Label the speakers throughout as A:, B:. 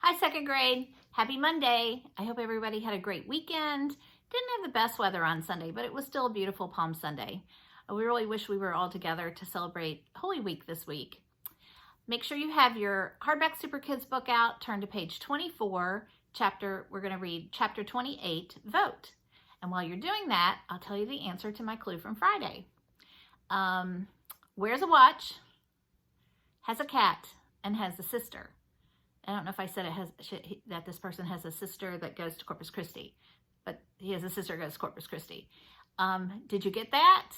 A: Hi, second grade. Happy Monday. I hope everybody had a great weekend. Didn't have the best weather on Sunday, but it was still a beautiful Palm Sunday. We really wish we were all together to celebrate Holy Week this week. Make sure you have your hardback Super Kids book out. Turn to page 24, we're going to read chapter 28, Vote. And while you're doing that, I'll tell you the answer to my clue from Friday. Wears a watch, has a cat, and has a sister. I don't know if I said that this person has a sister that goes to Corpus Christi, but he has a sister that goes to Corpus Christi. Did you get that?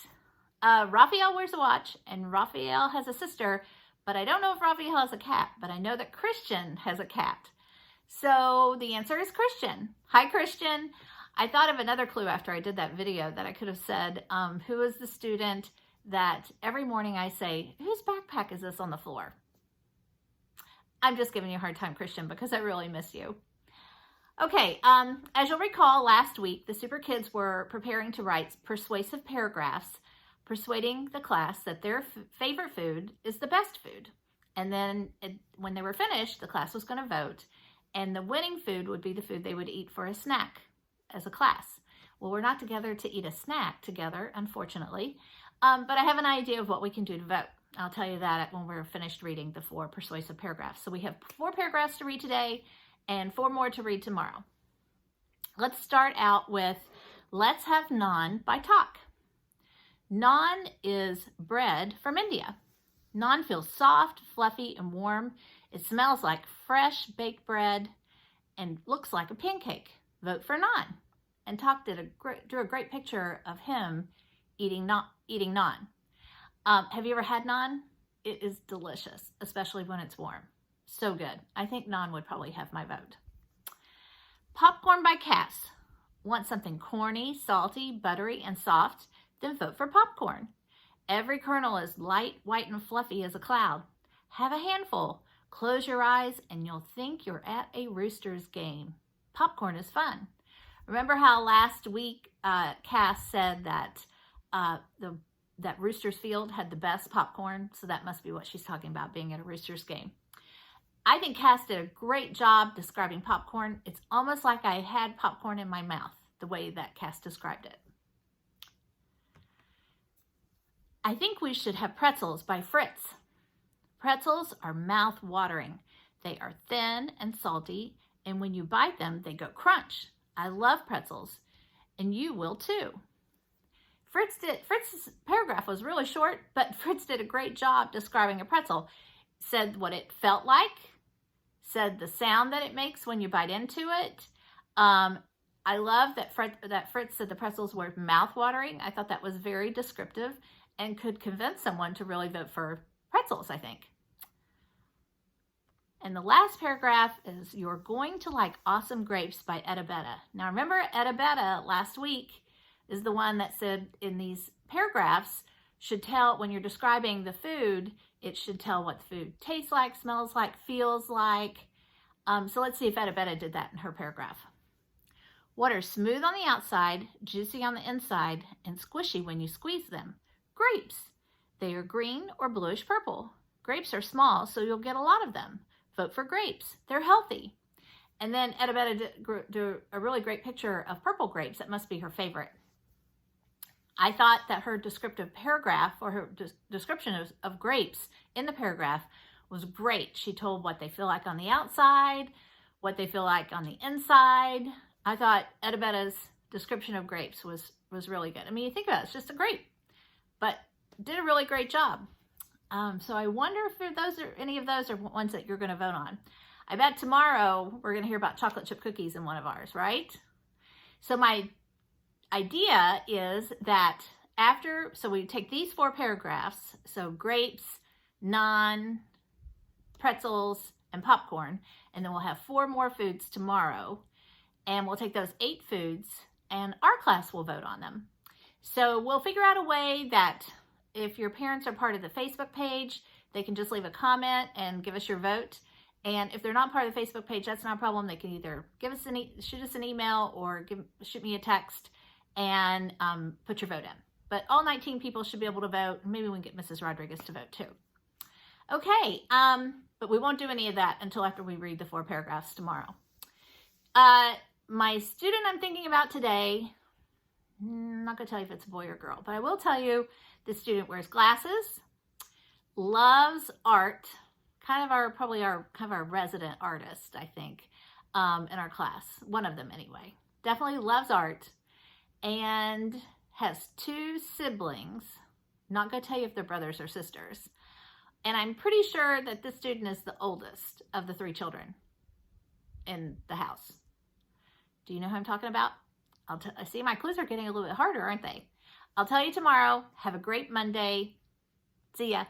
A: Raphael wears a watch, and Raphael has a sister, but I don't know if Raphael has a cat, but I know that Christian has a cat. So the answer is Christian. Hi, Christian. I thought of another clue after I did that video that I could have said, who is the student that every morning I say, whose backpack is this on the floor? I'm just giving you a hard time, Christian, because I really miss you. Okay, as you'll recall, last week, the Super Kids were preparing to write persuasive paragraphs, persuading the class that their favorite food is the best food. And then when they were finished, the class was going to vote, and the winning food would be the food they would eat for a snack as a class. Well, we're not together to eat a snack together, unfortunately, but I have an idea of what we can do to vote. I'll tell you that when we're finished reading the 4 persuasive paragraphs. So we have 4 paragraphs to read today and 4 more to read tomorrow. Let's start out with Let's Have Naan by Talk. Naan is bread from India. Naan feels soft, fluffy, and warm. It smells like fresh baked bread and looks like a pancake. Vote for naan. And Talk drew a great picture of him eating naan. Have you ever had naan? It is delicious, especially when it's warm. So good. I think naan would probably have my vote. Popcorn by Cass. Want something corny, salty, buttery, and soft? Then vote for popcorn. Every kernel is light, white, and fluffy as a cloud. Have a handful. Close your eyes and you'll think you're at a Roosters game. Popcorn is fun. Remember how last week Cass said that that Roosters Field had the best popcorn? So that must be what she's talking about, being at a Roosters game. I think Cass did a great job describing popcorn. It's almost like I had popcorn in my mouth, the way that Cass described it. I think we should have pretzels by Fritz. Pretzels are mouth-watering. They are thin and salty, and when you bite them, they go crunch. I love pretzels, and you will too. Fritz's paragraph was really short, but Fritz did a great job describing a pretzel. Said what it felt like, said the sound that it makes when you bite into it. I love that Fritz said the pretzels were mouth-watering. I thought that was very descriptive and could convince someone to really vote for pretzels, I think. And the last paragraph is You're Going to Like Awesome Grapes by Etta Betta. Now remember, Etta Betta last week is the one that said in these paragraphs should tell, when you're describing the food, it should tell what the food tastes like, smells like, feels like. So let's see if Etta Betta did that in her paragraph. What are smooth on the outside, juicy on the inside, and squishy when you squeeze them? Grapes. They are green or bluish purple. Grapes are small, so you'll get a lot of them. Vote for grapes. They're healthy. And then Etta Betta did a really great picture of purple grapes. That must be her favorite. I thought that her descriptive paragraph, or her description of grapes in the paragraph, was great. She told what they feel like on the outside, what they feel like on the inside. I thought Etta Betta's description of grapes was really good. I mean, you think about it, it's just a grape, but did a really great job. So I wonder if any of those are ones that you're going to vote on. I bet tomorrow we're going to hear about chocolate chip cookies in one of ours, right? So my idea is that so we take these 4 paragraphs, so grapes, naan, pretzels, and popcorn, and then we'll have 4 more foods tomorrow, and we'll take those 8 foods, and our class will vote on them. So we'll figure out a way that if your parents are part of the Facebook page, they can just leave a comment and give us your vote. And if they're not part of the Facebook page, that's not a problem. They can either shoot us an email or shoot me a text and put your vote in. But all 19 people should be able to vote. Maybe we can get Mrs. Rodriguez to vote too. Okay, But we won't do any of that until after we read the 4 paragraphs tomorrow. My student I'm thinking about today, I'm not going to tell you if it's a boy or girl, but I will tell you the student wears glasses, loves art, probably our resident artist, I think, in our class. One of them anyway. Definitely loves art and has 2 siblings. Not going to tell you if they're brothers or sisters. And I'm pretty sure that this student is the oldest of the 3 children in the house. Do you know who I'm talking about? I see my clues are getting a little bit harder, aren't they? I'll tell you tomorrow. Have a great Monday. See ya.